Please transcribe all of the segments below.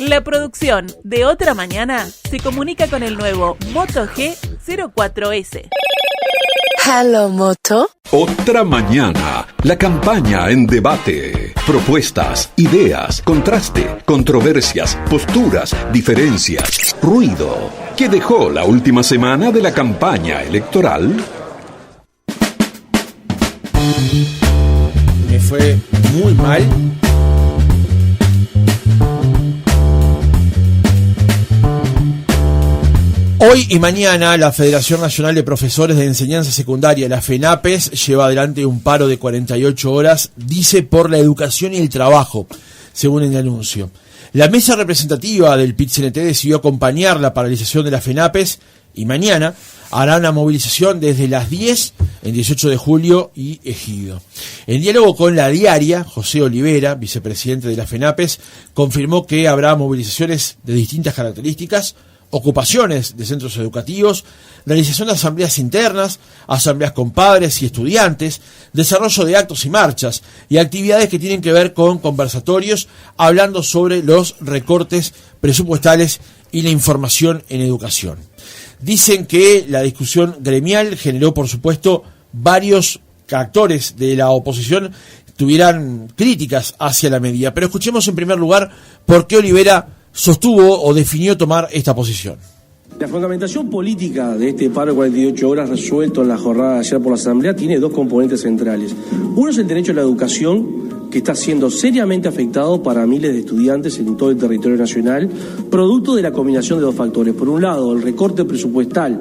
La producción de Otra Mañana se comunica con el nuevo Moto G04S. Hello, Moto. Otra Mañana, la campaña en debate. Propuestas, ideas, contraste, controversias, posturas, diferencias, ruido. ¿Qué dejó la última semana de la campaña electoral? Me fue muy mal. Hoy y mañana la Federación Nacional de Profesores de Enseñanza Secundaria, la FENAPES, lleva adelante un paro de 48 horas, dice, por la educación y el trabajo, según el anuncio. La mesa representativa del PIT-CNT decidió acompañar la paralización de la FENAPES y mañana hará una movilización desde las 10 en 18 de julio y Ejido. En diálogo con La Diaria, José Olivera, vicepresidente de la FENAPES, confirmó que habrá movilizaciones de distintas características, ocupaciones de centros educativos, realización de asambleas internas, asambleas con padres y estudiantes, desarrollo de actos y marchas y actividades que tienen que ver con conversatorios hablando sobre los recortes presupuestales y la información en educación. Dicen que la discusión gremial generó, por supuesto, varios actores de la oposición tuvieran críticas hacia la medida. Pero escuchemos en primer lugar por qué Olivera sostuvo o definió tomar esta posición. La fundamentación política de este paro de 48 horas resuelto en la jornada de ayer por la Asamblea tiene dos componentes centrales. Uno es el derecho a la educación, que está siendo seriamente afectado para miles de estudiantes en todo el territorio nacional, producto de la combinación de dos factores. Por un lado, el recorte presupuestal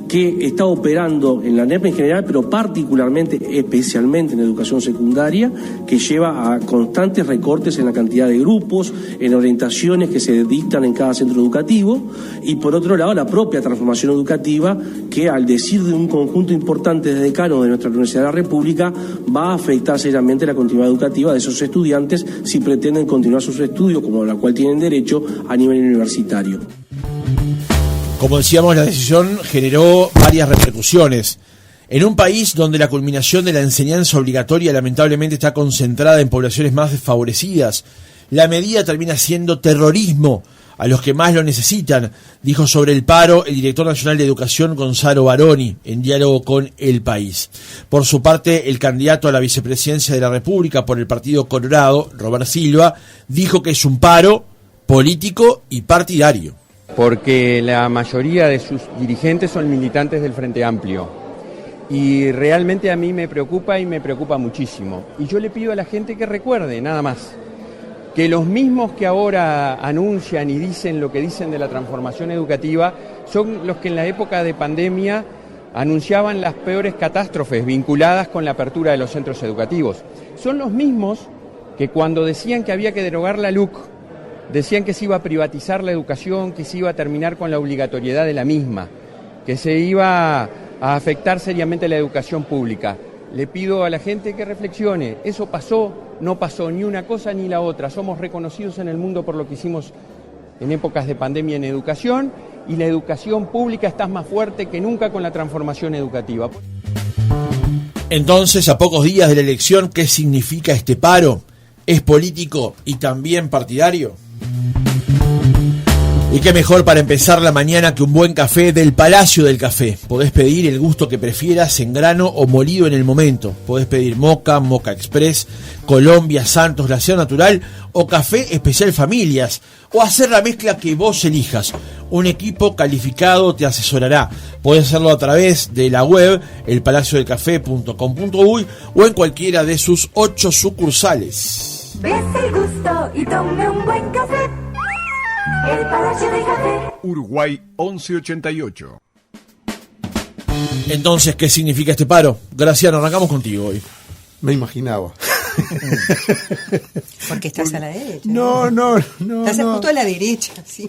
que está operando en la NEP en general, pero particularmente, especialmente en educación secundaria, que lleva a constantes recortes en la cantidad de grupos, en orientaciones que se dictan en cada centro educativo, y por otro lado la propia transformación educativa, que al decir de un conjunto importante de decanos de nuestra Universidad de la República, va a afectar seriamente la continuidad educativa de esos estudiantes si pretenden continuar sus estudios, como a la cual tienen derecho, a nivel universitario. Como decíamos, la decisión generó varias repercusiones. En un país donde la culminación de la enseñanza obligatoria lamentablemente está concentrada en poblaciones más desfavorecidas, la medida termina siendo terrorismo a los que más lo necesitan, dijo sobre el paro el director nacional de Educación, Gonzalo Baroni, en diálogo con El País. Por su parte, el candidato a la vicepresidencia de la República por el Partido Colorado, Robert Silva, dijo que es un paro político y partidario. Porque la mayoría de sus dirigentes son militantes del Frente Amplio y realmente a mí me preocupa y me preocupa muchísimo. Y yo le pido a la gente que recuerde, nada más, que los mismos que ahora anuncian y dicen lo que dicen de la transformación educativa son los que en la época de pandemia anunciaban las peores catástrofes vinculadas con la apertura de los centros educativos. Son los mismos que cuando decían que había que derogar la LUC, decían que se iba a privatizar la educación, que se iba a terminar con la obligatoriedad de la misma, que se iba a afectar seriamente la educación pública. Le pido a la gente que reflexione, eso pasó, no pasó ni una cosa ni la otra. Somos reconocidos en el mundo por lo que hicimos en épocas de pandemia en educación, y la educación pública está más fuerte que nunca con la transformación educativa. Entonces, a pocos días de la elección, ¿qué significa este paro? ¿Es político y también partidario? Y qué mejor para empezar la mañana que un buen café del Palacio del Café. Podés pedir el gusto que prefieras, en grano o molido en el momento. Podés pedir moca, moca express, Colombia, Santos, glaseado natural o café especial familias. O hacer la mezcla que vos elijas. Un equipo calificado te asesorará. Podés hacerlo a través de la web elpalaciodelcafé.com.uy o en cualquiera de sus 8 sucursales. Dese el gusto y tome un buen café. El Palacio del Café. Uruguay 1188. Entonces, ¿qué significa este paro? Graciano, arrancamos contigo hoy. Me imaginaba. Porque estás a la derecha. No. Estás justo a la derecha, sí.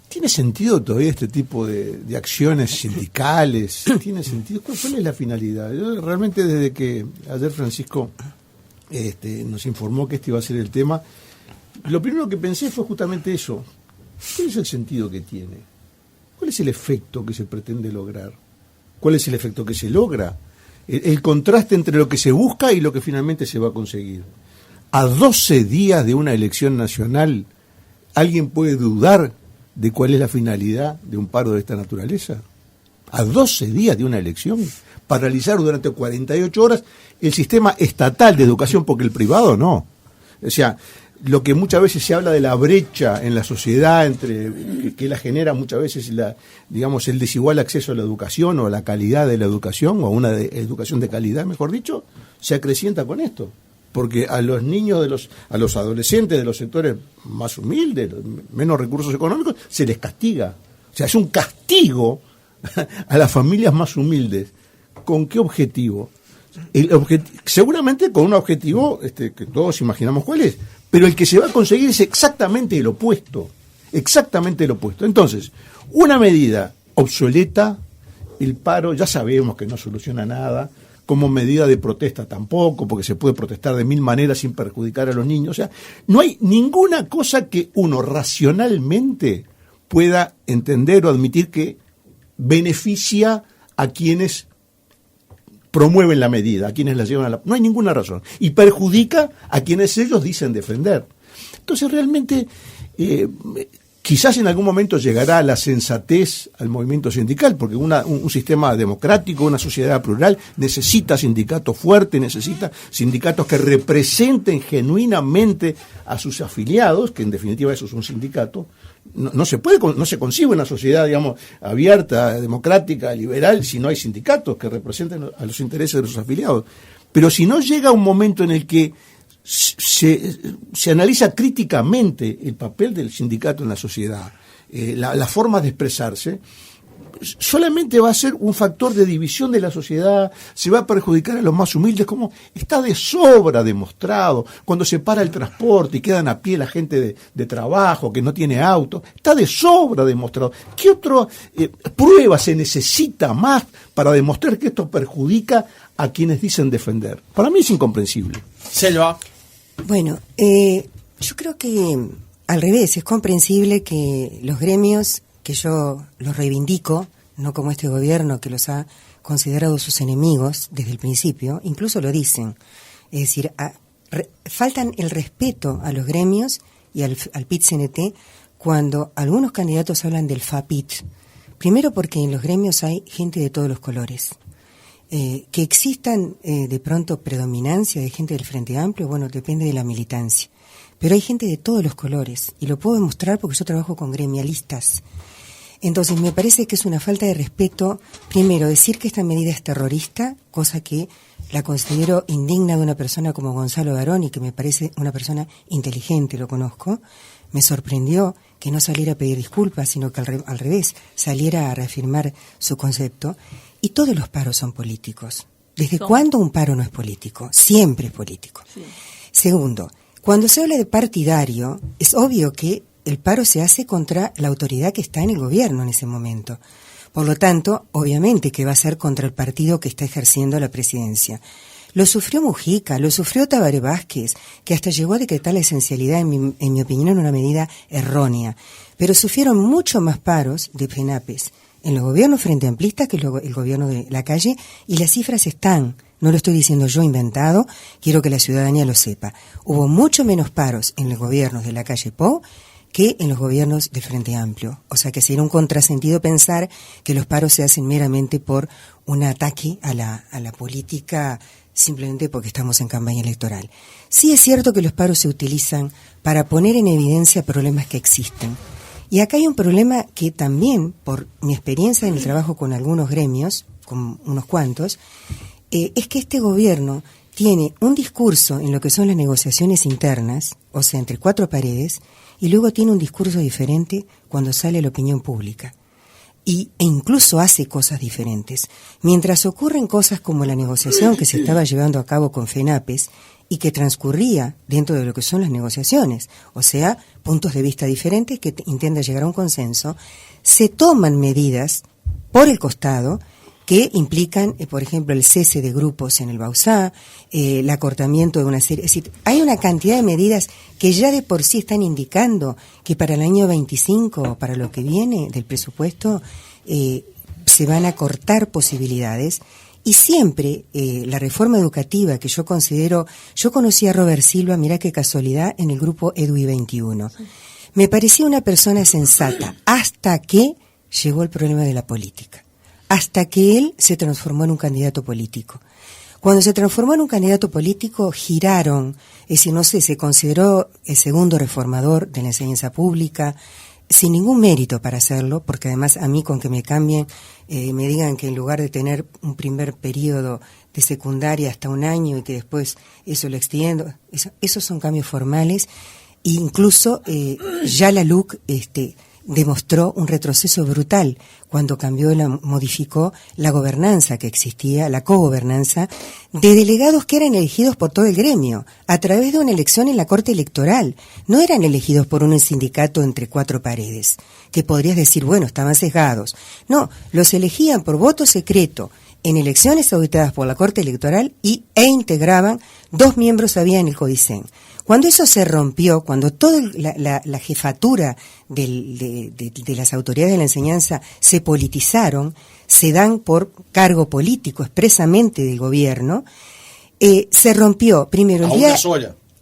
¿Tiene sentido todavía este tipo de acciones sindicales? ¿Tiene sentido? ¿Cuál es la finalidad? Yo realmente, desde que ayer Francisco nos informó que este iba a ser el tema, lo primero que pensé fue justamente eso. ¿Cuál es el sentido que tiene? ¿Cuál es el efecto que se pretende lograr? ¿Cuál es el efecto que se logra? El contraste entre lo que se busca y lo que finalmente se va a conseguir. A 12 días de una elección nacional, ¿alguien puede dudar de cuál es la finalidad de un paro de esta naturaleza? A 12 días de una elección, paralizar durante 48 horas el sistema estatal de educación, porque el privado no. O sea, lo que muchas veces se habla de la brecha en la sociedad entre que la genera muchas veces digamos el desigual acceso a la educación o a la calidad de la educación o a una educación de calidad, mejor dicho, se acrecienta con esto, porque a los niños a los adolescentes de los sectores más humildes, menos recursos económicos, se les castiga. O sea, es un castigo a las familias más humildes. ¿Con qué objetivo? Seguramente con un objetivo que todos imaginamos cuál es, pero el que se va a conseguir es exactamente el opuesto. Exactamente el opuesto. Entonces, una medida obsoleta, el paro, ya sabemos que no soluciona nada, como medida de protesta tampoco, porque se puede protestar de 1000 maneras sin perjudicar a los niños. O sea, no hay ninguna cosa que uno racionalmente pueda entender o admitir que beneficia a quienes promueven la medida, a quienes la llevan a la... No hay ninguna razón. Y perjudica a quienes ellos dicen defender. Entonces, realmente, quizás en algún momento llegará la sensatez al movimiento sindical, porque un sistema democrático, una sociedad plural, necesita sindicatos fuertes, necesita sindicatos que representen genuinamente a sus afiliados, que en definitiva eso es un sindicato. No se concibe una sociedad, digamos, abierta, democrática, liberal, si no hay sindicatos que representen a los intereses de sus afiliados. Pero si no llega un momento en el que se analiza críticamente el papel del sindicato en la sociedad, la forma de expresarse, solamente va a ser un factor de división de la sociedad, se va a perjudicar a los más humildes, como está de sobra demostrado, cuando se para el transporte y quedan a pie la gente de trabajo, que no tiene auto, está de sobra demostrado. ¿Qué otra prueba se necesita más para demostrar que esto perjudica a quienes dicen defender? Para mí es incomprensible. Selva. Bueno, yo creo que al revés, es comprensible que los gremios, que yo los reivindico, no como este gobierno que los ha considerado sus enemigos desde el principio, incluso lo dicen, es decir, faltan el respeto a los gremios y al PIT-CNT cuando algunos candidatos hablan del FAPIT. Primero porque en los gremios hay gente de todos los colores. Que existan de pronto predominancia de gente del Frente Amplio, bueno, depende de la militancia. Pero hay gente de todos los colores, y lo puedo demostrar porque yo trabajo con gremialistas. Entonces me parece que es una falta de respeto, primero, decir que esta medida es terrorista, cosa que la considero indigna de una persona como Gonzalo Barón, y que me parece una persona inteligente, lo conozco. Me sorprendió que no saliera a pedir disculpas, sino que al revés, saliera a reafirmar su concepto. Y todos los paros son políticos. ¿Desde cuándo un paro no es político? Siempre es político. Sí. Segundo, cuando se habla de partidario, es obvio que el paro se hace contra la autoridad que está en el gobierno en ese momento. Por lo tanto, obviamente que va a ser contra el partido que está ejerciendo la presidencia. Lo sufrió Mujica, lo sufrió Tabaré Vázquez, que hasta llegó a decretar la esencialidad, en mi opinión, en una medida errónea. Pero sufrieron mucho más paros de FENAPES en los gobiernos frente amplistas que el gobierno de la calle, y las cifras están. No lo estoy diciendo yo inventado, quiero que la ciudadanía lo sepa. Hubo mucho menos paros en los gobiernos de la calle Pou que en los gobiernos de Frente Amplio. O sea que sería un contrasentido pensar que los paros se hacen meramente por un ataque a la política, simplemente porque estamos en campaña electoral. Sí es cierto que los paros se utilizan para poner en evidencia problemas que existen. Y acá hay un problema que también, por mi experiencia en el trabajo con algunos gremios, con unos cuantos, es que este gobierno tiene un discurso en lo que son las negociaciones internas, o sea, entre cuatro paredes, y luego tiene un discurso diferente cuando sale a la opinión pública. E incluso hace cosas diferentes. Mientras ocurren cosas como la negociación que se estaba llevando a cabo con FENAPES y que transcurría dentro de lo que son las negociaciones, o sea, puntos de vista diferentes que intentan llegar a un consenso, se toman medidas por el costado que implican, por ejemplo, el cese de grupos en el Bauzá, el acortamiento de una serie. Es decir, hay una cantidad de medidas que ya de por sí están indicando que para el año 25, para lo que viene del presupuesto, se van a cortar posibilidades, Y siempre la reforma educativa que yo conocí a Robert Silva, mirá qué casualidad, en el grupo EDUI 21. Sí. Me parecía una persona sensata, hasta que llegó el problema de la política, hasta que él se transformó en un candidato político. Cuando se transformó en un candidato político, giraron, es decir, no sé, se consideró el segundo reformador de la enseñanza pública, sin ningún mérito para hacerlo, porque además a mí con que me cambien, me digan que en lugar de tener un primer periodo de secundaria hasta 1 año y que después eso lo extiendo, esos son cambios formales, e incluso ya la LUC demostró un retroceso brutal cuando modificó la gobernanza que existía, la cogobernanza, de delegados que eran elegidos por todo el gremio, a través de una elección en la Corte Electoral. No eran elegidos por un sindicato entre 4 paredes, que podrías decir, bueno, estaban sesgados. No, los elegían por voto secreto, en elecciones auditadas por la Corte Electoral e integraban 2 miembros había en el CODICEN. Cuando eso se rompió, cuando toda la jefatura de las autoridades de la enseñanza se politizaron, se dan por cargo político expresamente del gobierno, se rompió primero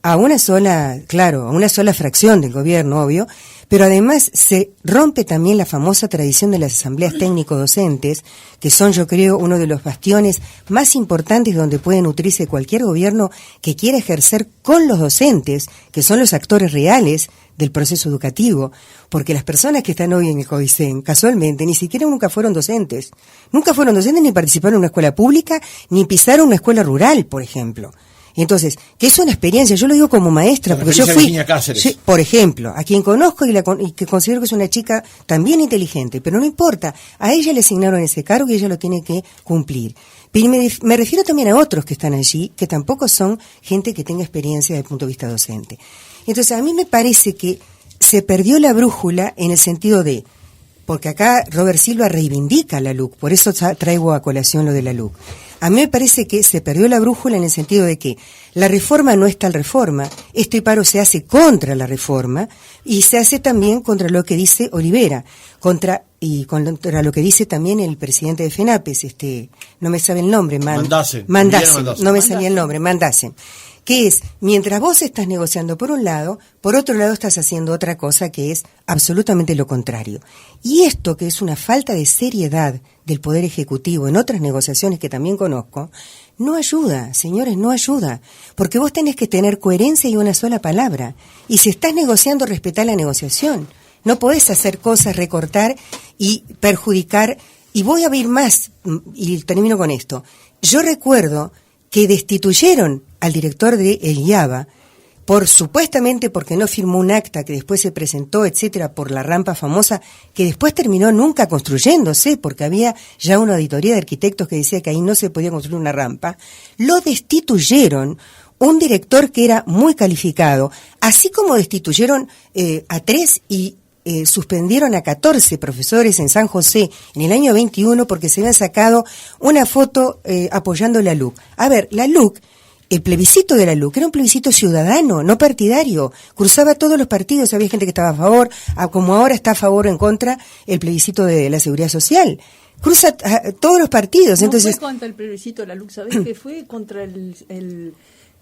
a una sola fracción del gobierno, obvio, pero además se rompe también la famosa tradición de las asambleas técnico-docentes, que son, yo creo, uno de los bastiones más importantes donde puede nutrirse cualquier gobierno que quiera ejercer con los docentes, que son los actores reales del proceso educativo, porque las personas que están hoy en el CODICEN, casualmente, ni siquiera nunca fueron docentes ni participaron en una escuela pública, ni pisaron una escuela rural, por ejemplo. Entonces, que es una experiencia, yo lo digo como maestra, porque yo fui, por ejemplo, a quien conozco y que considero que es una chica también inteligente, pero no importa, a ella le asignaron ese cargo y ella lo tiene que cumplir. Pero me refiero también a otros que están allí, que tampoco son gente que tenga experiencia desde el punto de vista docente. Entonces, a mí me parece que se perdió la brújula en el sentido de, porque acá Robert Silva reivindica la LUC, por eso traigo a colación lo de la LUC. A mí me parece que se perdió la brújula en el sentido de que la reforma no es tal reforma, este paro se hace contra la reforma y se hace también contra lo que dice Olivera, contra lo que dice también el presidente de FENAPES, no me sabe el nombre, Mandasen, no me salía el nombre, Mandasen, que es, mientras vos estás negociando por un lado, por otro lado estás haciendo otra cosa que es absolutamente lo contrario. Y esto, que es una falta de seriedad del Poder Ejecutivo en otras negociaciones que también conozco, no ayuda, señores, no ayuda, porque vos tenés que tener coherencia y una sola palabra. Y si estás negociando, respetá la negociación. No podés hacer cosas, recortar y perjudicar. Y voy a ir más, y termino con esto. Yo recuerdo que destituyeron al director de el IABA supuestamente porque no firmó un acta que después se presentó, etcétera, por la rampa famosa, que después terminó nunca construyéndose, porque había ya una auditoría de arquitectos que decía que ahí no se podía construir una rampa. Lo destituyeron, un director que era muy calificado, así como destituyeron a 3 y suspendieron a 14 profesores en San José en el año 21 porque se habían sacado una foto apoyando la LUC. A ver, la LUC, el plebiscito de la LUC era un plebiscito ciudadano, no partidario, cruzaba todos los partidos, había gente que estaba a favor, como ahora está a favor o en contra el plebiscito de la seguridad social. Cruza todos los partidos. No entonces fue contra el plebiscito de la LUC, ¿sabés qué fue? Contra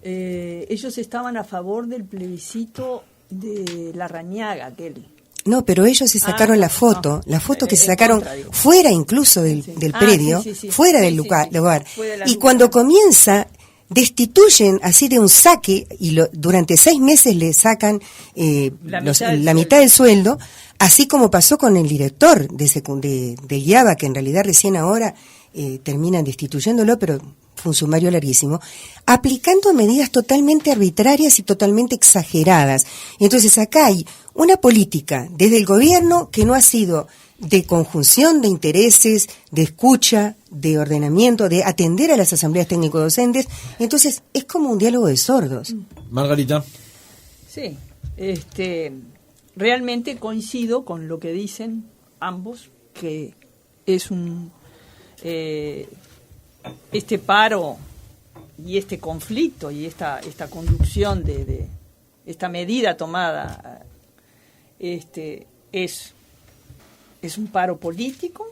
ellos estaban a favor del plebiscito de Larrañaga, aquel. No, pero ellos se sacaron la foto que se sacaron fuera incluso del predio, fuera del lugar. Y cuando comienza, destituyen así de un saque y durante 6 meses le sacan la mitad del sueldo, así como pasó con el director de IABA, que en realidad recién ahora terminan destituyéndolo, pero fue un sumario larguísimo, aplicando medidas totalmente arbitrarias y totalmente exageradas. Entonces acá hay una política desde el gobierno que no ha sido de conjunción de intereses, de escucha, de ordenamiento, de atender a las asambleas técnico-docentes. Entonces es como un diálogo de sordos. Margarita. Sí, realmente coincido con lo que dicen ambos, que es este paro y este conflicto y esta conducción de esta medida tomada es un paro político,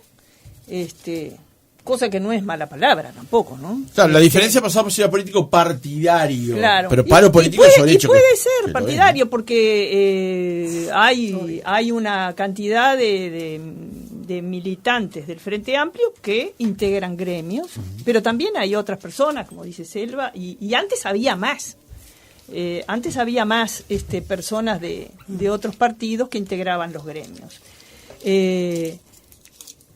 cosa que no es mala palabra tampoco, ¿no? Claro, la diferencia pasaba por ser político partidario, claro. pero paro político es el hecho. Puede ser partidario porque hay una cantidad de militantes del Frente Amplio que integran gremios, pero también hay otras personas, como dice Selva, y antes había más. Antes había más personas de otros partidos que integraban los gremios.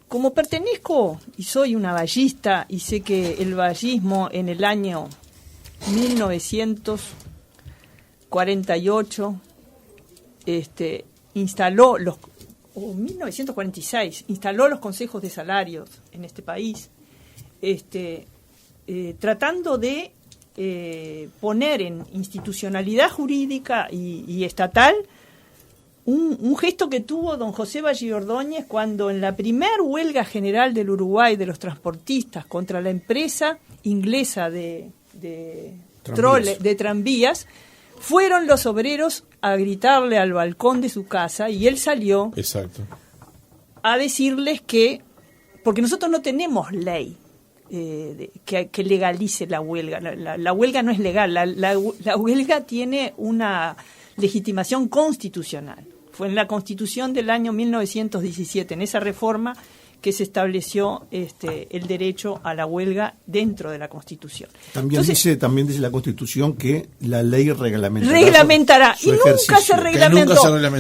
Como pertenezco y soy una vallista y sé que el vallismo en el año 1948 instaló o 1946 instaló los consejos de salarios en este país, tratando de poner en institucionalidad jurídica y estatal un gesto que tuvo don José Valle Ordóñez cuando en la primer huelga general del Uruguay de los transportistas contra la empresa inglesa de tranvías, fueron los obreros a gritarle al balcón de su casa y él salió a decirles que, porque nosotros no tenemos ley que legalice la huelga, la huelga no es legal, la huelga tiene una legitimación constitucional. Fue en la Constitución del año 1917, en esa reforma, que se estableció el derecho a la huelga dentro de la Constitución. También dice la Constitución que la ley reglamentará y nunca se reglamentó. La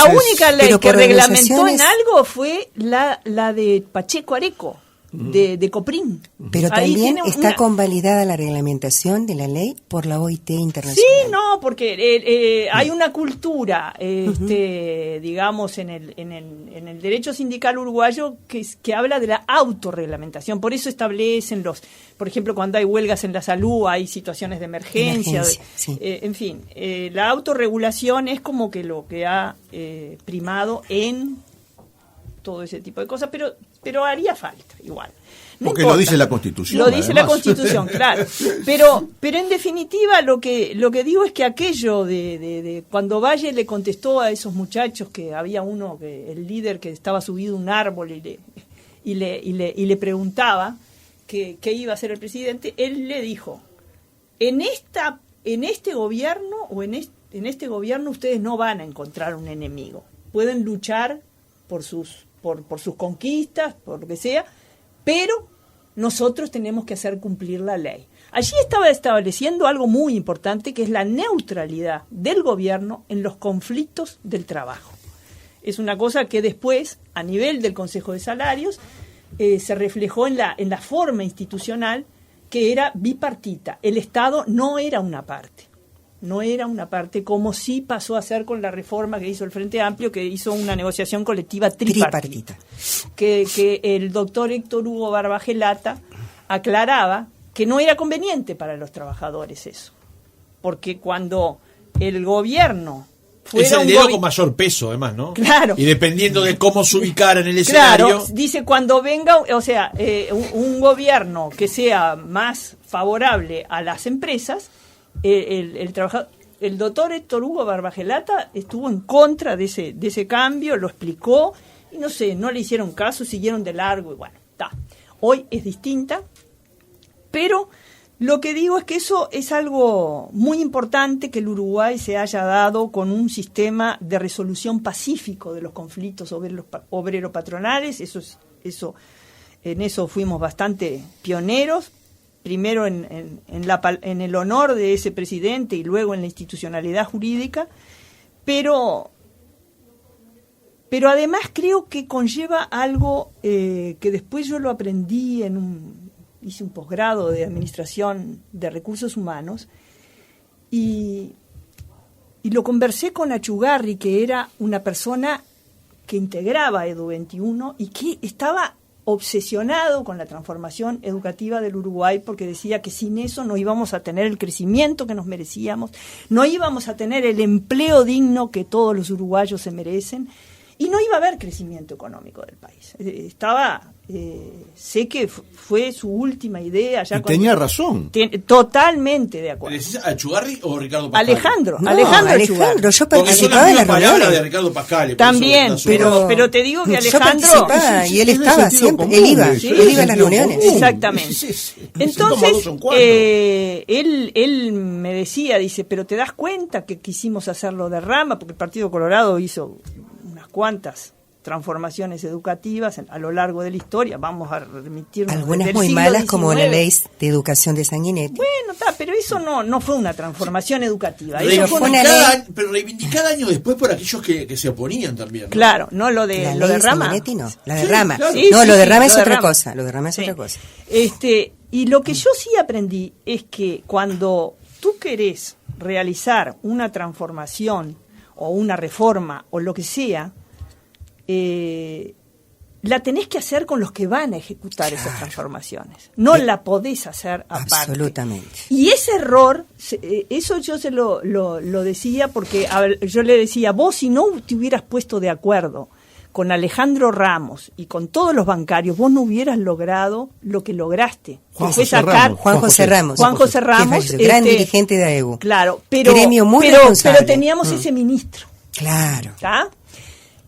única ley que reglamentó en algo fue la de Pacheco Areco, de Coprín. Pero también está convalidada la reglamentación de la ley por la OIT internacional. Sí, no, porque hay una cultura, digamos, en el derecho sindical uruguayo que habla de la autorreglamentación. Por eso establecen por ejemplo, cuando hay huelgas en la salud, hay situaciones de emergencia. Sí. En fin, la autorregulación es como que lo que ha primado en todo ese tipo de cosas, pero haría falta igual. Porque lo dice la Constitución. Lo dice la Constitución, claro. Pero en definitiva lo que digo es que aquello de cuando Valle le contestó a esos muchachos que había uno, el líder que estaba subido a un árbol y le preguntaba qué iba a hacer el presidente, él le dijo: en este gobierno o en este gobierno ustedes no van a encontrar un enemigo. Pueden luchar por sus conquistas, por lo que sea, pero nosotros tenemos que hacer cumplir la ley. Allí estaba estableciendo algo muy importante, que es la neutralidad del gobierno en los conflictos del trabajo. Es una cosa que después, a nivel del Consejo de Salarios, se reflejó en la forma institucional, que era bipartita. El Estado no era una parte. No era una parte, como sí pasó a ser con la reforma que hizo el Frente Amplio, que hizo una negociación colectiva tripartita. Que el doctor Héctor Hugo Barbagelata aclaraba que no era conveniente para los trabajadores eso. Porque cuando el gobierno es el dedo con mayor peso, además, ¿no? Claro. Y dependiendo de cómo se ubicara en el escenario. Claro, dice, cuando venga, o sea, un gobierno que sea más favorable a las empresas, el doctor Héctor Hugo Barbagelata estuvo en contra de ese cambio, lo explicó, y no le hicieron caso, siguieron de largo, y bueno, está. Hoy es distinta, pero lo que digo es que eso es algo muy importante, que el Uruguay se haya dado con un sistema de resolución pacífico de los conflictos obrero-patronales. En eso fuimos bastante pioneros, primero en el honor de ese presidente y luego en la institucionalidad jurídica, pero además creo que conlleva algo que después yo lo aprendí hice un posgrado de Administración de Recursos Humanos y lo conversé con Achugarri, que era una persona que integraba Edu21 y que estaba obsesionado con la transformación educativa del Uruguay, porque decía que sin eso no íbamos a tener el crecimiento que nos merecíamos, no íbamos a tener el empleo digno que todos los uruguayos se merecen, y no iba a haber crecimiento económico del país. Sé que fue su última idea. Ya tenía razón. Totalmente de acuerdo. ¿Le decís a Echeverri o Ricardo Pascal? Alejandro. Alejandro, yo participaba de las reuniones. De Ricardo Pascal, también, pero te digo que Alejandro... Yo participaba y él estaba siempre, él iba a las reuniones. Exactamente. Entonces, él me decía, dice, pero ¿te das cuenta que quisimos hacerlo de rama? Porque el Partido Colorado hizo unas cuantas transformaciones educativas a lo largo de la historia. Vamos a remitirnos algunas muy malas, como la ley de educación de Sanguinetti. Bueno, pero eso no fue una transformación educativa. Pero reivindicada años después por aquellos que se oponían también, ¿no? Claro, no lo de Rama. No, la de Rama. Claro. Lo de Rama es otra cosa. Lo de Rama es otra cosa. Y lo que yo sí aprendí es que cuando tú querés realizar una transformación o una reforma o lo que sea, la tenés que hacer con los que van a ejecutar esas transformaciones. No la podés hacer aparte. Absolutamente. Y ese error, eso yo se lo decía porque yo le decía, vos si no te hubieras puesto de acuerdo con Alejandro Ramos y con todos los bancarios, vos no hubieras logrado lo que lograste. Juan José Ramos, gran dirigente de AEU. Claro, pero teníamos ese ministro. Claro. ¿Está?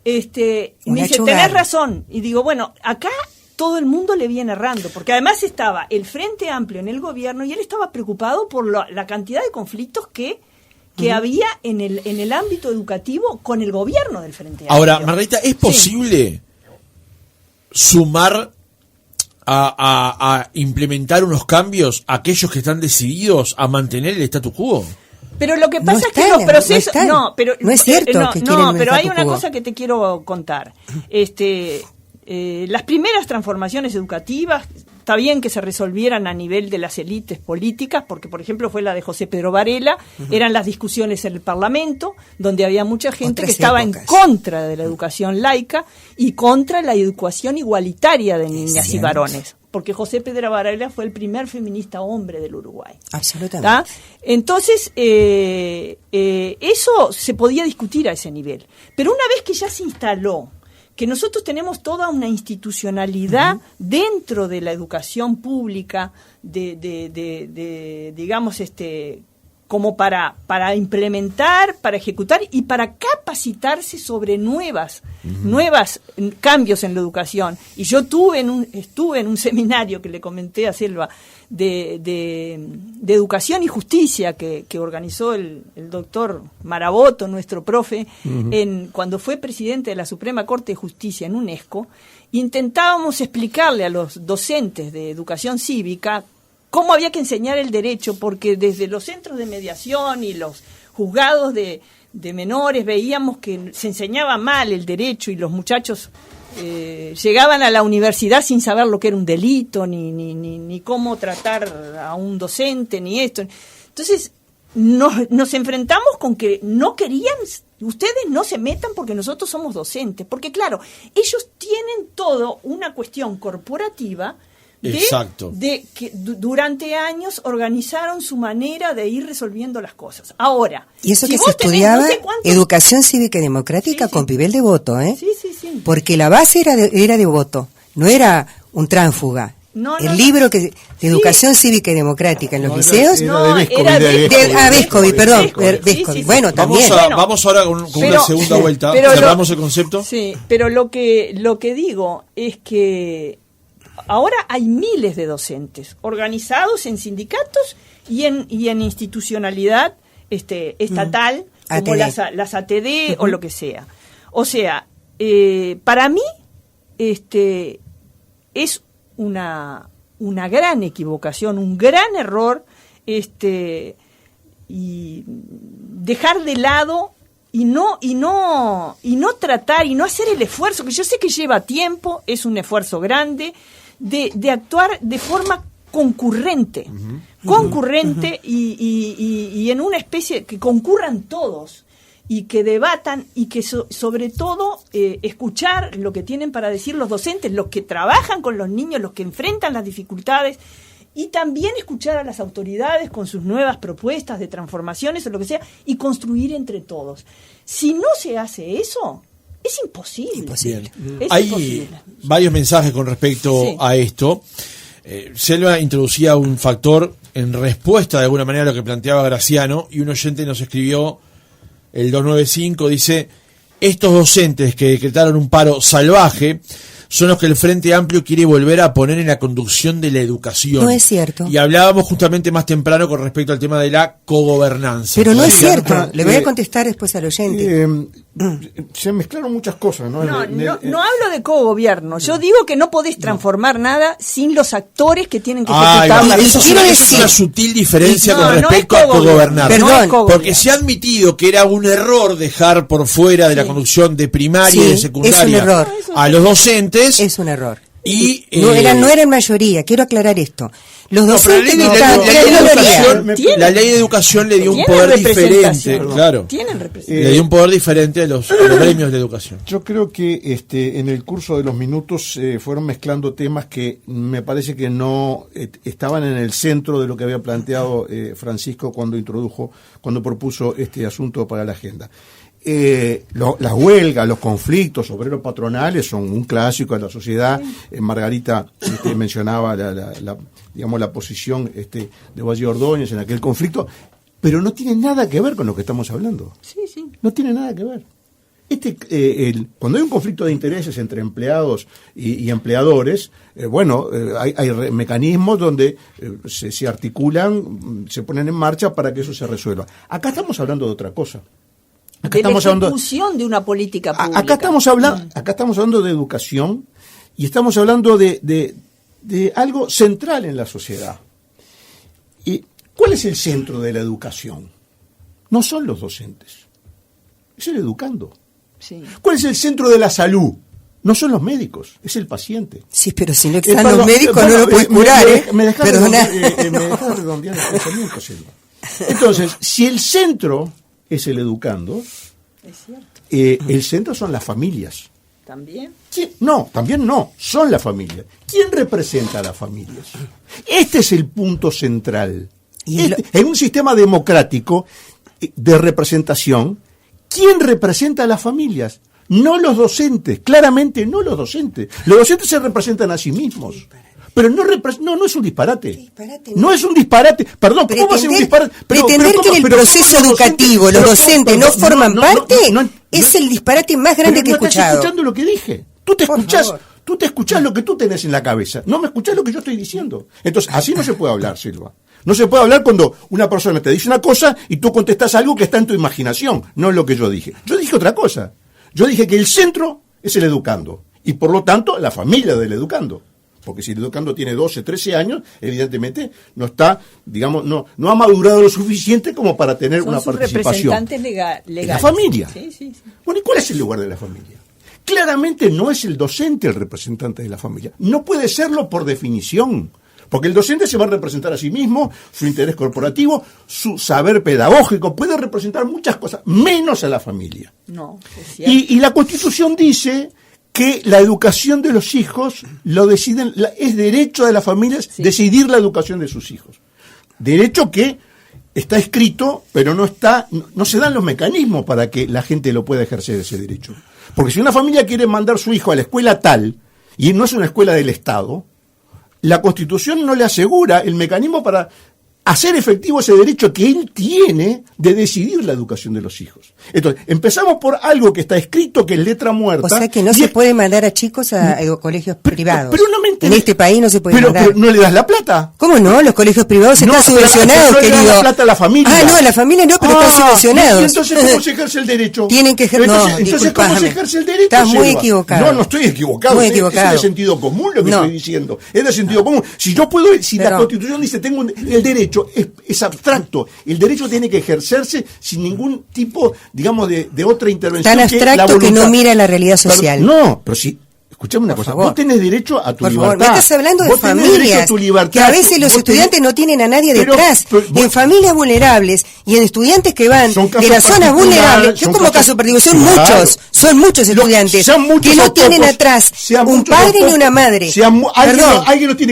Me dice, tenés razón. Y digo, bueno, acá todo el mundo le viene errando, porque además estaba el Frente Amplio en el gobierno y él estaba preocupado por la cantidad de conflictos que había en el ámbito educativo con el gobierno del Frente Amplio. Ahora, Margarita, ¿es posible sumar a implementar unos cambios a aquellos que están decididos a mantener el statu quo? Pero lo que pasa es que los procesos... No es cierto pero hay una cosa que te quiero contar. Las primeras transformaciones educativas, está bien que se resolvieran a nivel de las élites políticas, porque por ejemplo fue la de José Pedro Varela, eran las discusiones en el Parlamento, donde había mucha gente que estaba en contra de la educación laica y contra la educación igualitaria de niñas y varones. Porque José Pedro Varela fue el primer feminista hombre del Uruguay. Absolutamente. ¿Tá? Entonces, eso se podía discutir a ese nivel. Pero una vez que ya se instaló, que nosotros tenemos toda una institucionalidad dentro de la educación pública, digamos, como para implementar, para ejecutar y para capacitarse sobre nuevas cambios en la educación. Y yo estuve en un seminario que le comenté a Selva de educación y justicia que organizó el doctor Maraboto, nuestro profe, cuando fue presidente de la Suprema Corte de Justicia en UNESCO. Intentábamos explicarle a los docentes de educación cívica cómo había que enseñar el derecho, porque desde los centros de mediación y los juzgados de menores veíamos que se enseñaba mal el derecho y los muchachos llegaban a la universidad sin saber lo que era un delito, ni cómo tratar a un docente, ni esto. Entonces nos enfrentamos con que no querían, ustedes no se metan porque nosotros somos docentes, porque claro, ellos tienen todo una cuestión corporativa de que durante años organizaron su manera de ir resolviendo las cosas. Ahora, y eso que se estudiaba educación cívica y democrática con nivel de voto, Sí. Porque la base era de voto, no era un tránsfuga. El libro de educación cívica y democrática en los liceos era de Vescovi, perdón. Bueno, también. Vamos ahora con una segunda vuelta. Cerramos el concepto. Sí, pero lo que digo es que ahora hay miles de docentes organizados en sindicatos y en institucionalidad estatal, como las ATD o lo que sea. O sea, para mí es una gran equivocación, un gran error, y dejar de lado y no tratar y no hacer el esfuerzo, que yo sé que lleva tiempo, es un esfuerzo grande, de actuar de forma concurrente, y en una especie que concurran todos y que debatan y que sobre todo escuchar lo que tienen para decir los docentes, los que trabajan con los niños, los que enfrentan las dificultades, y también escuchar a las autoridades con sus nuevas propuestas de transformaciones o lo que sea, y construir entre todos. Si no se hace eso, Es imposible. Es Hay imposible. varios mensajes con respecto a esto. Selva introducía un factor en respuesta de alguna manera a lo que planteaba Graciano, y un oyente nos escribió el 295, dice: estos docentes que decretaron un paro salvaje son los que el Frente Amplio quiere volver a poner en la conducción de la educación. No es cierto. Y hablábamos justamente más temprano con respecto al tema de la cogobernanza. Pero no es cierto. Le voy a contestar después al oyente. Se mezclaron muchas cosas, ¿no? No hablo de cogobierno. Yo digo que no podés transformar nada sin los actores que tienen que ejecutar la eso es una sutil diferencia con respecto a cogobernar. Perdón, porque se ha admitido que era un error dejar por fuera de la conducción de primaria y de secundaria es un error. A los docentes. Es un error. Y no eran mayoría, quiero aclarar esto. Los docentes la ley de educación le dio un poder diferente, claro. Le dio un poder diferente a los gremios de educación. Yo creo que en el curso de los minutos fueron mezclando temas que me parece que no estaban en el centro de lo que había planteado Francisco cuando propuso este asunto para la agenda. Las huelgas, los conflictos obreros patronales son un clásico de la sociedad. Margarita mencionaba la posición de Valle Ordóñez en aquel conflicto, pero no tiene nada que ver con lo que estamos hablando. No tiene nada que ver. Cuando hay un conflicto de intereses entre empleados y empleadores, hay mecanismos donde se articulan, se ponen en marcha para que eso se resuelva. Acá estamos hablando de otra cosa. De la ejecución de una política pública. Acá estamos hablando de educación, y estamos hablando de algo central en la sociedad. ¿Y cuál es el centro de la educación? No son los docentes, es el educando. ¿Cuál es el centro de la salud? No son los médicos, es el paciente. Sí, pero si no están los médicos no lo puedes curar, me dejás redondear el pensamiento, Selva. Entonces, si el centro es el educando, el centro son las familias. ¿También? También no, son las familias. ¿Quién representa a las familias? Este es el punto central. En un sistema democrático de representación, ¿quién representa a las familias? No los docentes, claramente no los docentes. Los docentes se representan a sí mismos. Pero no es un disparate. No es un disparate. Perdón, ¿cómo va a ser un disparate? Pretender que en el proceso educativo los docentes no forman parte es el disparate más grande que he escuchado. No estás escuchando lo que dije. Tú te escuchás lo que tú tenés en la cabeza. No me escuchás lo que yo estoy diciendo. Entonces, así no se puede hablar, Silva. No se puede hablar cuando una persona te dice una cosa y tú contestás algo que está en tu imaginación. No es lo que yo dije. Yo dije otra cosa. Yo dije que el centro es el educando. Y por lo tanto, la familia del educando. Porque si el educando tiene 12, 13 años, evidentemente no está, no ha madurado lo suficiente como para tener una participación. Representantes legales. La familia. Sí. Bueno, ¿y cuál es el lugar de la familia? Claramente no es el docente el representante de la familia. No puede serlo por definición. Porque el docente se va a representar a sí mismo, su interés corporativo, su saber pedagógico, puede representar muchas cosas, menos a la familia. No, es cierto. Y la Constitución dice que la educación de los hijos lo deciden, es derecho de las familias decidir la educación de sus hijos. Derecho que está escrito, pero no se dan los mecanismos para que la gente lo pueda ejercer ese derecho. Porque si una familia quiere mandar a su hijo a la escuela tal, y no es una escuela del Estado, la Constitución no le asegura el mecanismo para hacer efectivo ese derecho que él tiene de decidir la educación de los hijos. Entonces, empezamos por algo que está escrito, que es letra muerta. O sea que no se puede mandar a chicos a colegios privados. Pero no me entendés. En este país no se puede mandar. Pero no le das la plata. ¿Cómo no? Los colegios privados están subvencionados, querido. No le das la plata a la familia. No, a la familia no, pero están subvencionados. ¿Y entonces cómo se ejerce el derecho? Tienen que ejercer. Entonces ¿cómo se ejerce el derecho? Estás muy equivocado. No estoy equivocado. Muy equivocado. Es de sentido común lo que estoy diciendo. Es de sentido común. Si la Constitución dice tengo el derecho, es abstracto. El derecho tiene que ejercerse sin ningún tipo, de otra intervención. Tan abstracto que no mira la realidad social. Pero sí. Escuchame una cosa, vos tenés derecho a tu libertad. Por favor, me estás hablando de familias, que a veces los estudiantes no tienen a nadie detrás. En familias vulnerables y en estudiantes que van de las zonas vulnerables, yo como caso particular, son muchos estudiantes que no tienen atrás un padre ni una madre.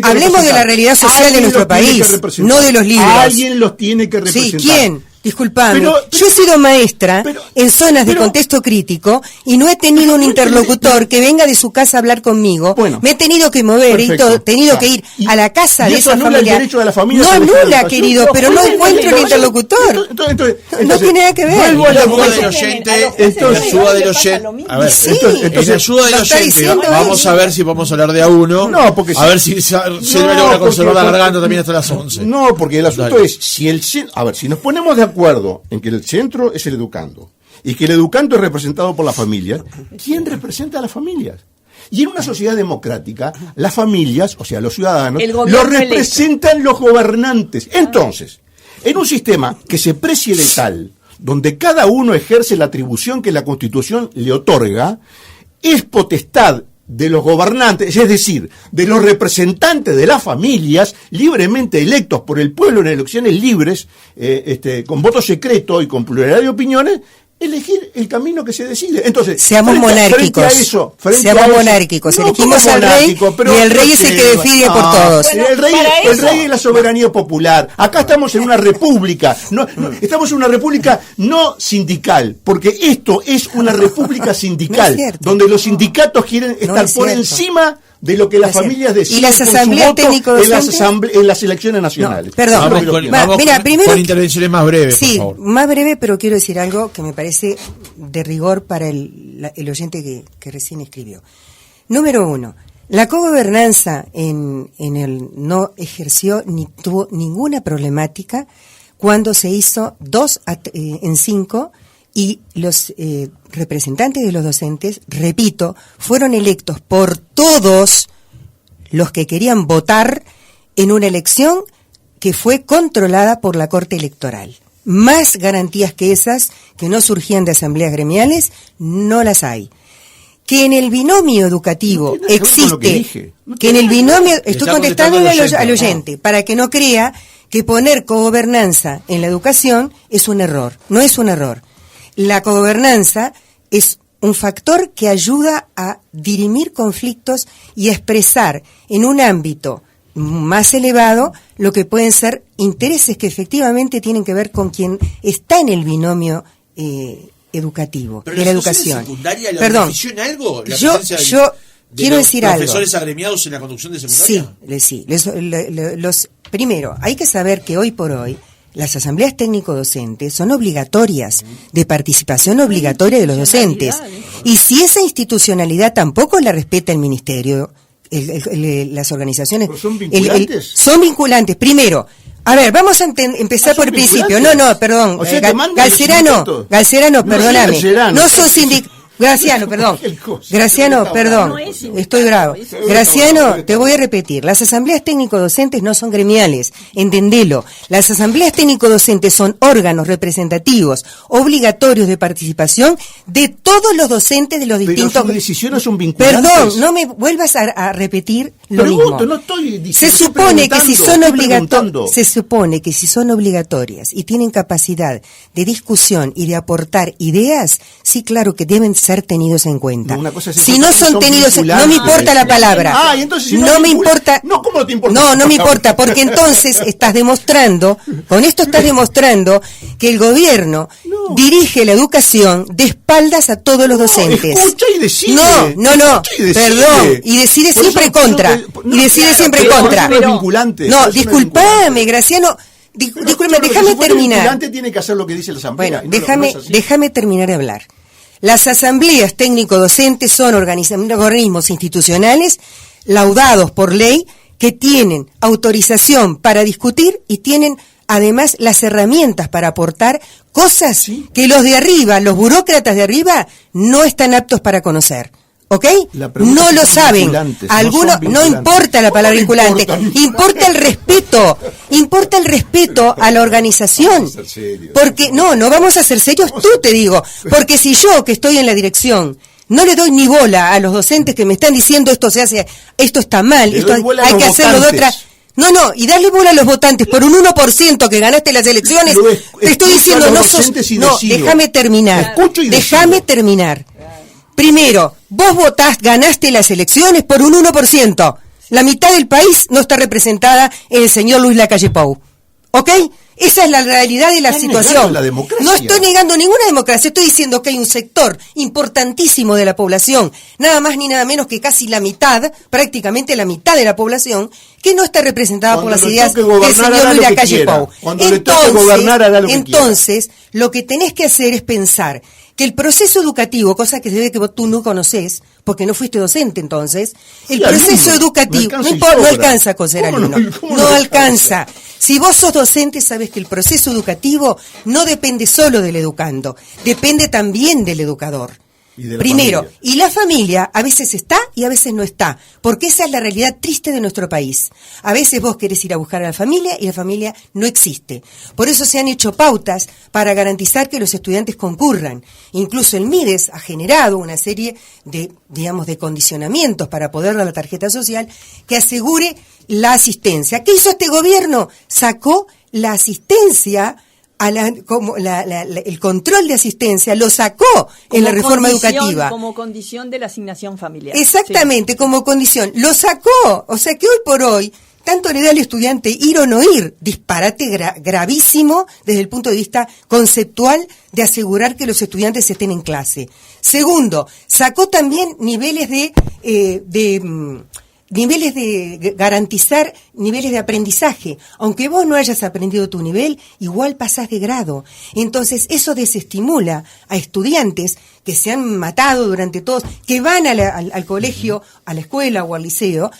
Hablemos de la realidad social de nuestro país, no de los libros. Alguien los tiene que representar. Sí, ¿quién? Disculpame, yo he sido maestra en zonas de contexto crítico y no he tenido un interlocutor que venga de su casa a hablar conmigo. Bueno, me he tenido que mover y todo, he tenido que ir a la casa de esa familia. El derecho de la familia. No anula, querido, pero no encuentro el interlocutor. No tiene nada que ver. En ayuda del oyente, a ver, en ayuda del oyente, vamos a ver si podemos hablar de a uno. No, porque a ver si se me logra conservar la garganta también hasta las 11. No, porque el asunto es, si nos ponemos de acuerdo en que el centro es el educando y que el educando es representado por la familia, ¿quién representa a las familias? Y en una sociedad democrática, las familias, o sea, los ciudadanos, lo representan los gobernantes. Entonces, en un sistema que se precie de tal, donde cada uno ejerce la atribución que la Constitución le otorga, es potestad de los gobernantes, es decir, de los representantes de las familias libremente electos por el pueblo en elecciones libres, con voto secreto y con pluralidad de opiniones, elegir el camino que se decide. Entonces, seamos monárquicos. Seamos monárquicos. Elegimos al rey y el rey es el que decide por todos. Bueno, el rey es la soberanía popular. Acá estamos en una república. Estamos en una república no sindical, porque esto es una república sindical, donde los sindicatos quieren estar por encima de lo que las familias deciden. ¿Y las asambleas técnico-docentes? En las elecciones nacionales. Perdón, vamos primero, con intervenciones más breves, sí, por favor. Más breve, pero quiero decir algo que me parece de rigor para el oyente que recién escribió. Número 1, la cogobernanza en el no ejerció ni tuvo ninguna problemática cuando se hizo 2 en 5 y los representantes de los docentes, repito, fueron electos por todos los que querían votar en una elección que fue controlada por la Corte Electoral. Más garantías que esas, que no surgían de asambleas gremiales, no las hay. Que en el binomio educativo existe, que en el binomio, estoy contestando al oyente, para que no crea que poner cogobernanza en la educación es un error. No es un error. La cogobernanza es un factor que ayuda a dirimir conflictos y a expresar en un ámbito más elevado lo que pueden ser intereses que efectivamente tienen que ver con quien está en el binomio educativo, pero de la educación. Secundaria, Perdón, algo? yo quiero decir algo. ¿Profesores agremiados en la conducción de secundaria? Sí. Primero, hay que saber que hoy por hoy las asambleas técnico-docentes son obligatorias, de participación obligatoria de los docentes. Y si esa institucionalidad tampoco la respeta el ministerio, las organizaciones... ¿Son vinculantes? Son vinculantes. Primero, a ver, vamos a empezar por el principio. Perdón. O sea, Galcerano, perdóname. No son sindicatos. Graciano, perdón. Estoy bravo. Graciano, te voy a repetir. Las asambleas técnico-docentes no son gremiales, entendelo. Las asambleas técnico-docentes son órganos representativos, obligatorios de participación de todos los docentes de los distintos... Pero sus decisiones son vinculantes. Perdón, no me vuelvas a repetir lo mismo. No estoy diciendo, se supone que si son obligatorias y tienen capacidad de discusión y de aportar ideas, sí, claro que deben ser tenidos en cuenta. Si no son tenidos, no me importa la palabra. No me importa. No, ¿cómo no te importa? No me importa, porque entonces estás demostrando, con esto estás demostrando que el gobierno dirige la educación de espaldas a todos los docentes. Escucha y decide. Perdón, y decide siempre contra. No, disculpame, Graciano. Disculpe, déjame terminar. Tiene que hacer lo que dice la asamblea. Bueno, déjame terminar de hablar. Las asambleas técnico-docentes son organismos institucionales laudados por ley que tienen autorización para discutir y tienen además las herramientas para aportar cosas que los de arriba, los burócratas de arriba, no están aptos para conocer. ¿Ok? No lo saben. Algunos, no importa la palabra vinculante, importa el respeto a la organización. Porque no vamos a ser serios, tú te digo, porque si yo que estoy en la dirección no le doy ni bola a los docentes que me están diciendo esto se hace, esto está mal, esto hay que hacerlo de otra. Y darle bola a los votantes por un 1% que ganaste las elecciones, te estoy diciendo, déjame terminar. Primero, vos ganaste las elecciones por un 1%. La mitad del país no está representada en el señor Luis Lacalle Pou. ¿Ok? Esa es la realidad de la Estás situación. negando la democracia. No estoy negando ninguna democracia, estoy diciendo que hay un sector importantísimo de la población, nada más ni nada menos que casi la mitad, prácticamente la mitad de la población, que no está representada por las ideas del señor Luis Lacalle Pou. Entonces, lo que tenés que hacer es pensar que el proceso educativo, cosa que se ve que tú no conoces, porque no fuiste docente entonces, el proceso educativo no alcanza con ser alumno, no alcanza. Si vos sos docente, sabes que el proceso educativo no depende solo del educando, depende también del educador. Primero, y la familia a veces está y a veces no está, porque esa es la realidad triste de nuestro país. A veces vos querés ir a buscar a la familia y la familia no existe. Por eso se han hecho pautas para garantizar que los estudiantes concurran. Incluso el MIDES ha generado una serie de, digamos, de condicionamientos para poder dar la tarjeta social que asegure la asistencia. ¿Qué hizo este gobierno? Sacó la asistencia el control de asistencia lo sacó en la reforma educativa. Como condición de la asignación familiar. Exactamente, sí. Como condición. Lo sacó. O sea que hoy por hoy, tanto le da al estudiante ir o no ir, disparate gravísimo desde el punto de vista conceptual de asegurar que los estudiantes estén en clase. Segundo, sacó también niveles de garantizar niveles de aprendizaje. Aunque vos no hayas aprendido tu nivel, igual pasás de grado. Entonces, eso desestimula a estudiantes que se han matado durante todos, que van al colegio, a la escuela o al liceo,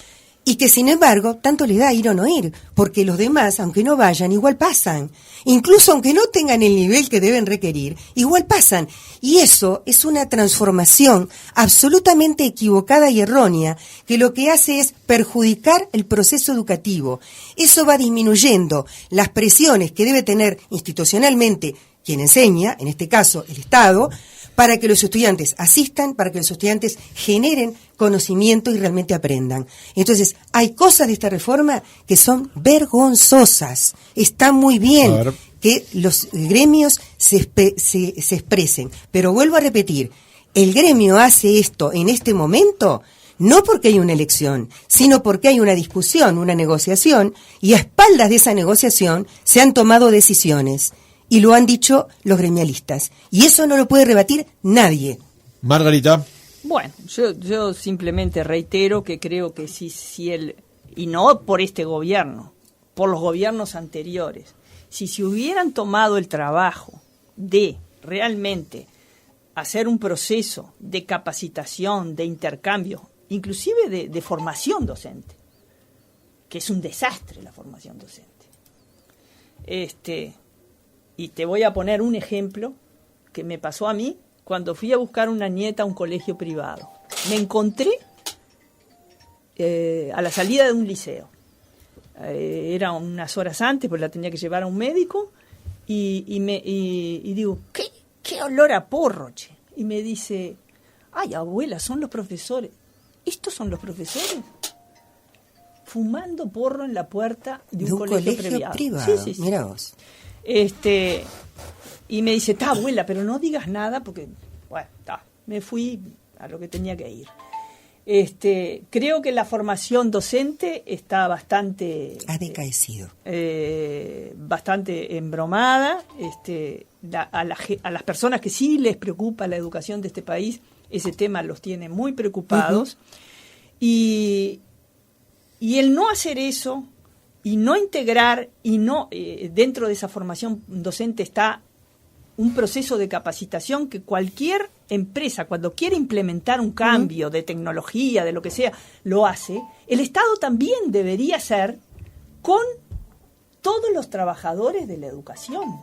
y que sin embargo tanto les da ir o no ir, porque los demás, aunque no vayan, igual pasan. Incluso aunque no tengan el nivel que deben requerir, igual pasan. Y eso es una transformación absolutamente equivocada y errónea, que lo que hace es perjudicar el proceso educativo. Eso va disminuyendo las presiones que debe tener institucionalmente quien enseña, en este caso el Estado, para que los estudiantes asistan, para que los estudiantes generen conocimiento y realmente aprendan. Entonces, hay cosas de esta reforma que son vergonzosas. Está muy bien que los gremios se expresen, pero vuelvo a repetir, el gremio hace esto en este momento no porque hay una elección, sino porque hay una discusión, una negociación, y a espaldas de esa negociación se han tomado decisiones. Y lo han dicho los gremialistas. Y eso no lo puede rebatir nadie. Margarita. Bueno, yo simplemente reitero que creo que si y no por este gobierno, por los gobiernos anteriores, si se hubieran tomado el trabajo de realmente hacer un proceso de capacitación, de intercambio, inclusive de formación docente, que es un desastre la formación docente. Y te voy a poner un ejemplo que me pasó a mí cuando fui a buscar una nieta a un colegio privado. Me encontré a la salida de un liceo. Era unas horas antes, porque la tenía que llevar a un médico, y digo, ¿qué olor a porro, che? Y me dice, ay, abuela, son los profesores. ¿Estos son los profesores? Fumando porro en la puerta de un colegio privado. Sí. Mirá vos. Y me dice, abuela, pero no digas nada porque, bueno, me fui a lo que tenía que ir. Creo que la formación docente está bastante... ha decaecido. Bastante embromada. A las personas que sí les preocupa la educación de este país, ese tema los tiene muy preocupados. Y el no hacer eso y no integrar, y no dentro de esa formación docente está un proceso de capacitación que cualquier empresa, cuando quiere implementar un cambio de tecnología, de lo que sea, lo hace. El Estado también debería hacer con todos los trabajadores de la educación,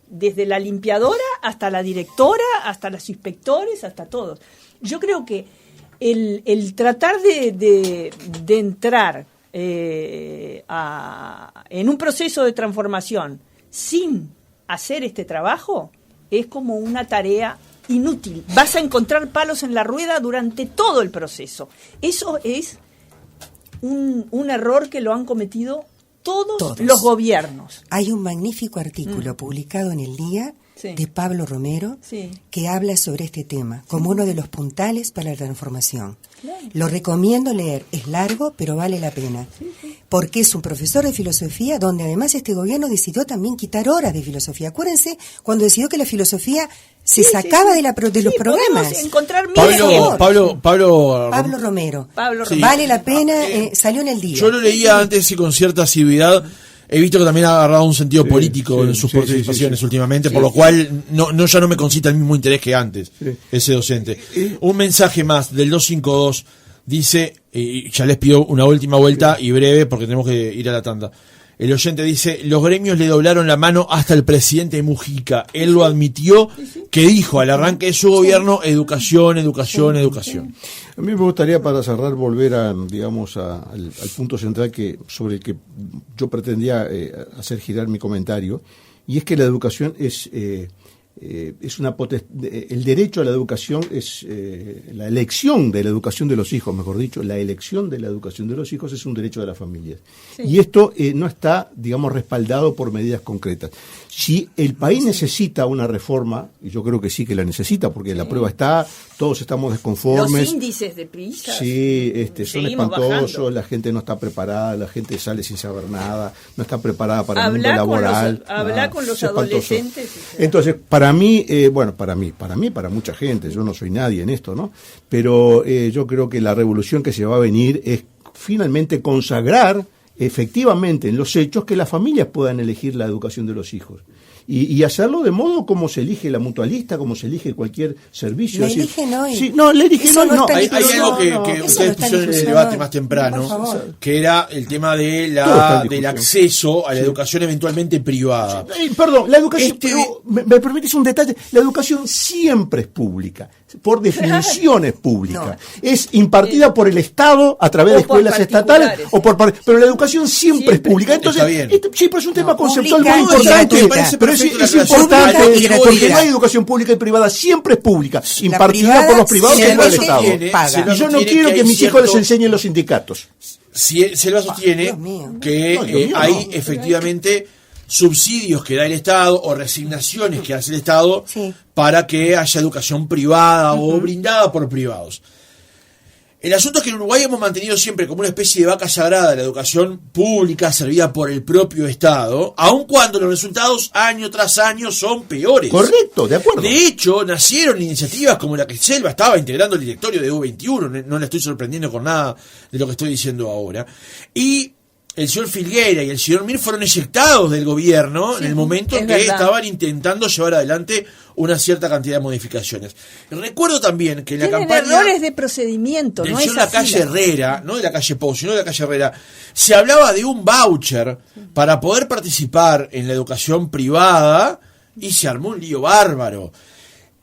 desde la limpiadora hasta la directora, hasta los inspectores, hasta todos. Yo creo que el tratar de entrar en un proceso de transformación sin hacer este trabajo es como una tarea inútil. Vas a encontrar palos en la rueda durante todo el proceso. Eso es un error que lo han cometido todos los gobiernos. Hay un magnífico artículo publicado en El Día de Pablo Romero, que habla sobre este tema como uno de los puntales para la transformación. Lo recomiendo leer, es largo, pero vale la pena, porque es un profesor de filosofía donde además este gobierno decidió también quitar horas de filosofía. Acuérdense cuando decidió que la filosofía se sacaba de los programas. Encontrar Pablo Romero. Vale la pena, salió en El Día. Yo lo leía antes y con cierta asiduidad. He visto que también ha agarrado un sentido político en sus participaciones últimamente, por lo cual ya no me concita el mismo interés que antes, ese docente. Un mensaje más del 252 dice, y ya les pido una última vuelta y breve porque tenemos que ir a la tanda. El oyente dice, los gremios le doblaron la mano hasta el presidente Mujica. Él lo admitió, que dijo al arranque de su gobierno, educación. A mí me gustaría, para cerrar, volver al punto central sobre el que yo pretendía hacer girar mi comentario, y es que la educación es una el derecho a la educación es la elección de la educación de los hijos, mejor dicho, la elección de la educación de los hijos es un derecho de las familias. Y esto no está, respaldado por medidas concretas. Si el país necesita una reforma, y yo creo que sí que la necesita, porque la prueba está, todos estamos desconformes. Los índices de PISA. Sí, son espantosos, bajando. La gente no está preparada, la gente sale sin saber nada, no está preparada para el mundo laboral. Hablar con los adolescentes. Entonces, para mí, para mucha gente, yo no soy nadie en esto, ¿no? Pero yo creo que la revolución que se va a venir es finalmente consagrar efectivamente en los hechos que las familias puedan elegir la educación de los hijos. Y hacerlo de modo como se elige la mutualista, como se elige cualquier servicio. Le elige no. Sí, no, le elige no. Hay algo que ustedes pusieron en el debate más temprano, que era el tema del acceso a la educación eventualmente privada. Perdón, la educación, me permitís un detalle, la educación siempre es pública, por definición es pública. Es impartida por el Estado a través de escuelas estatales, pero la educación siempre es pública. Entonces, sí, pero es un tema conceptual muy importante. Es importante porque no hay educación pública y privada, siempre es pública, impartida por los privados y por el Estado. Y yo no quiero que mis hijos les enseñen los sindicatos. Selva sostiene que hay efectivamente subsidios que da el Estado o resignaciones que hace el Estado para que haya educación privada o brindada por privados. El asunto es que en Uruguay hemos mantenido siempre como una especie de vaca sagrada la educación pública servida por el propio Estado, aun cuando los resultados año tras año son peores. Correcto, de acuerdo. De hecho, nacieron iniciativas como la que Selva estaba integrando el directorio de U21, no le estoy sorprendiendo con nada de lo que estoy diciendo ahora, y el señor Filgueira y el señor Mir fueron eyectados del gobierno en el momento en que estaban intentando llevar adelante una cierta cantidad de modificaciones. Recuerdo también que la campaña errores de procedimiento, del señor Lacalle Herrera, no de la calle Pou, sino de la calle Herrera, se hablaba de un voucher para poder participar en la educación privada y se armó un lío bárbaro.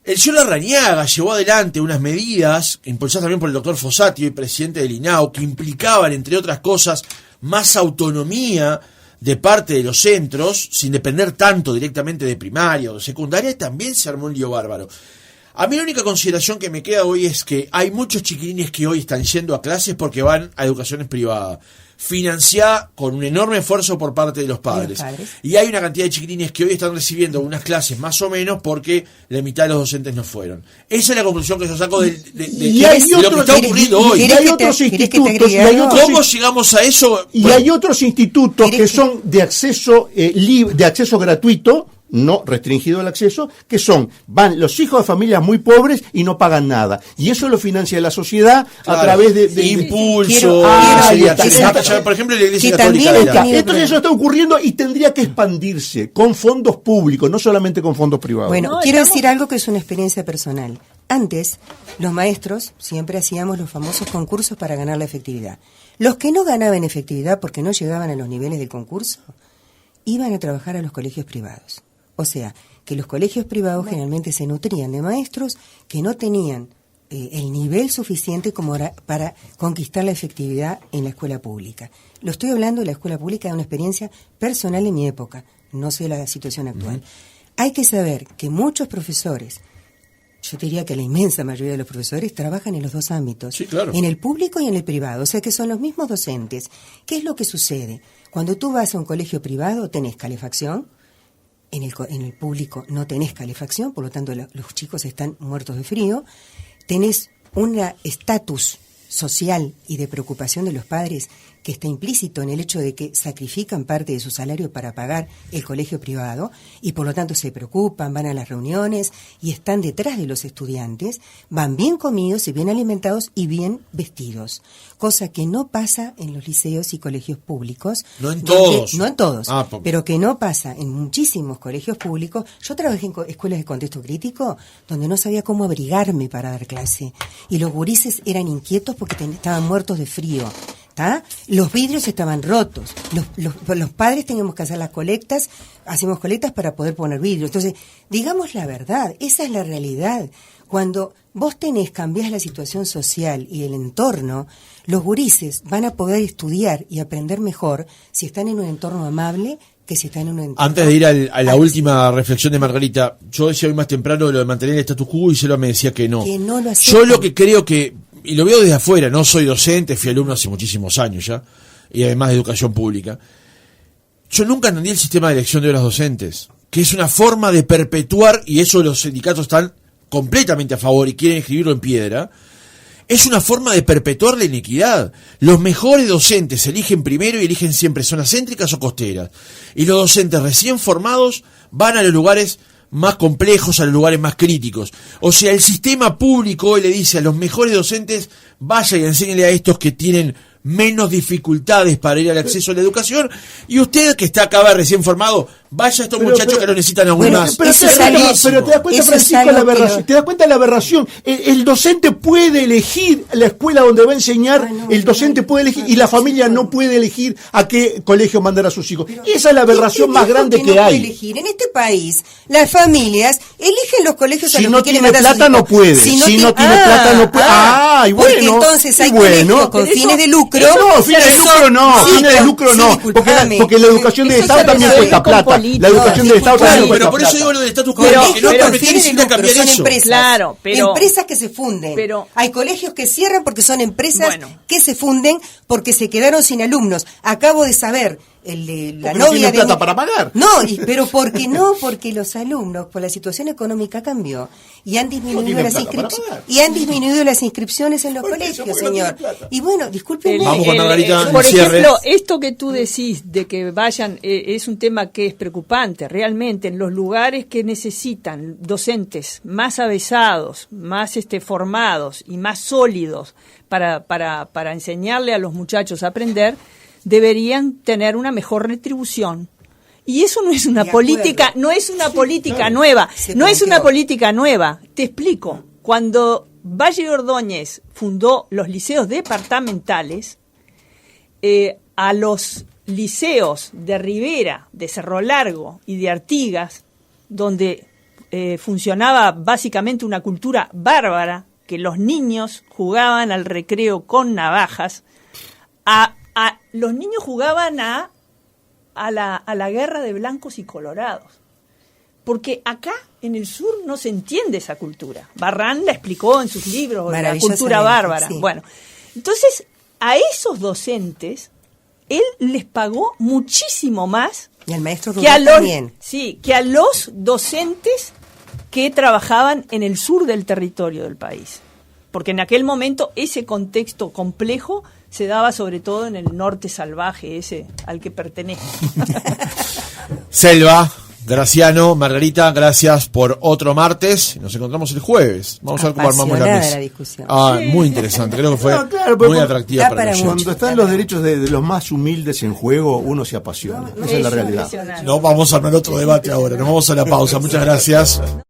El señor Larrañaga llevó adelante unas medidas, impulsadas también por el doctor Fossati, hoy presidente del INAU, que implicaban, entre otras cosas, más autonomía de parte de los centros, sin depender tanto directamente de primaria o de secundaria, y también se armó un lío bárbaro. A mí la única consideración que me queda hoy es que hay muchos chiquilines que hoy están yendo a clases porque van a educaciones privadas, financiada con un enorme esfuerzo por parte de los padres. Y hay una cantidad de chiquilines que hoy están recibiendo unas clases más o menos porque la mitad de los docentes no fueron. Esa es la conclusión que yo saco de lo que está ocurriendo hoy. Y hay otros institutos. ¿Cómo llegamos a eso? Y hay otros institutos que son de acceso de acceso gratuito, no restringido el acceso, que van los hijos de familias muy pobres y no pagan nada. Y eso lo financia la sociedad a través de impulso. Por ejemplo, la Iglesia Católica. Entonces eso está ocurriendo y tendría que expandirse con fondos públicos, no solamente con fondos privados. Bueno, quiero decir algo que es una experiencia personal. Antes, los maestros siempre hacíamos los famosos concursos para ganar la efectividad. Los que no ganaban efectividad porque no llegaban a los niveles del concurso, iban a trabajar a los colegios privados. O sea, que los colegios privados generalmente se nutrían de maestros que no tenían el nivel suficiente como para conquistar la efectividad en la escuela pública. Lo estoy hablando de la escuela pública de una experiencia personal en mi época, no sé la situación actual. Hay que saber que muchos profesores, yo diría que la inmensa mayoría de los profesores trabajan en los dos ámbitos, en el público y en el privado, o sea que son los mismos docentes. ¿Qué es lo que sucede? Cuando tú vas a un colegio privado tenés calefacción, en el público no tenés calefacción, por lo tanto los chicos están muertos de frío, tenés un estatus social y de preocupación de los padres que está implícito en el hecho de que sacrifican parte de su salario para pagar el colegio privado y por lo tanto se preocupan, van a las reuniones y están detrás de los estudiantes, van bien comidos y bien alimentados y bien vestidos, cosa que no pasa en los liceos y colegios públicos. No en todos. No en todos, pero que no pasa en muchísimos colegios públicos. Yo trabajé en escuelas de contexto crítico donde no sabía cómo abrigarme para dar clase y los gurises eran inquietos porque estaban muertos de frío. ¿Tá? Los vidrios estaban rotos, los padres teníamos que hacer las colectas, hacemos colectas para poder poner vidrios. Entonces, digamos la verdad, esa es la realidad. Cuando vos cambiás la situación social y el entorno, los gurises van a poder estudiar y aprender mejor si están en un entorno amable que si están en un entorno... Antes de ir a la última reflexión de Margarita, yo decía hoy más temprano lo de mantener el status quo y Selva me decía que no. Que no lo aceptan. Yo lo que creo que, y lo veo desde afuera, no soy docente, fui alumno hace muchísimos años ya, y además de educación pública, yo nunca entendí el sistema de elección de horas docentes, que es una forma de perpetuar, y eso los sindicatos están completamente a favor y quieren escribirlo en piedra, es una forma de perpetuar la inequidad. Los mejores docentes se eligen primero y eligen siempre zonas céntricas o costeras, y los docentes recién formados van a los lugares más complejos, a los lugares más críticos. O sea, el sistema público hoy le dice a los mejores docentes, vaya y enséñele a estos que tienen menos dificultades para ir al acceso a la educación, y usted que está acá recién formado, vaya a estos muchachos que lo necesitan aún más. Pero te das cuenta, Francisco, la aberración. Te das cuenta de la aberración. El docente puede elegir la escuela donde va a enseñar, el docente puede elegir, y la familia no puede elegir a qué colegio mandar a sus hijos. Esa es la aberración más grande que hay. Elegir. En este país, las familias eligen los colegios a si los no que quieren tiene mandar a sus plata hijos. no puede. Si no tiene plata no puede. Y porque bueno. entonces hay colegios con fines de lucro. No, fines de lucro no. Fines de lucro no. Porque la educación del Estado también cuesta plata. La educación del Estado también cuesta plata. Pero por eso digo lo del estatus quo, que no permiten cambiar eso. Empresas, claro, pero empresas que se funden. Pero hay colegios que cierran porque son empresas que se funden porque se quedaron sin alumnos. Acabo de saber la novia tiene plata para pagar. No, pero porque los alumnos por la situación económica cambió y han disminuido las inscripciones en los colegios, señor. Y bueno, discúlpenme. Vamos con Margarita. Por ejemplo, esto que tú decís de que vayan es un tema que es preocupante realmente en los lugares que necesitan docentes más avesados, más formados y más sólidos para enseñarle a los muchachos a aprender. Deberían tener una mejor retribución. Y eso no es una política, no es una política nueva, no es una política nueva. Te explico. Cuando Valle Ordóñez fundó los liceos departamentales, a los liceos de Rivera, de Cerro Largo y de Artigas, donde funcionaba básicamente una cultura bárbara, que los niños jugaban al recreo con navajas, los niños jugaban a la guerra de blancos y colorados. Porque acá, en el sur, no se entiende esa cultura. Barrán la explicó en sus libros, la cultura bárbara. Sí. Bueno, entonces, a esos docentes, él les pagó muchísimo más y al maestro que a los docentes que trabajaban en el sur del territorio del país. Porque en aquel momento ese contexto complejo se daba sobre todo en el norte salvaje, ese al que pertenece. Selva, Graciano, Margarita, gracias por otro martes. Nos encontramos el jueves. Vamos a ver cómo armamos la mesa. Muy interesante, creo que fue muy atractiva para nosotros. Cuando están los derechos de los más humildes en juego, uno se apasiona. Esa es la realidad. No vamos a armar otro debate ahora, nos vamos a la pausa. Muchas gracias.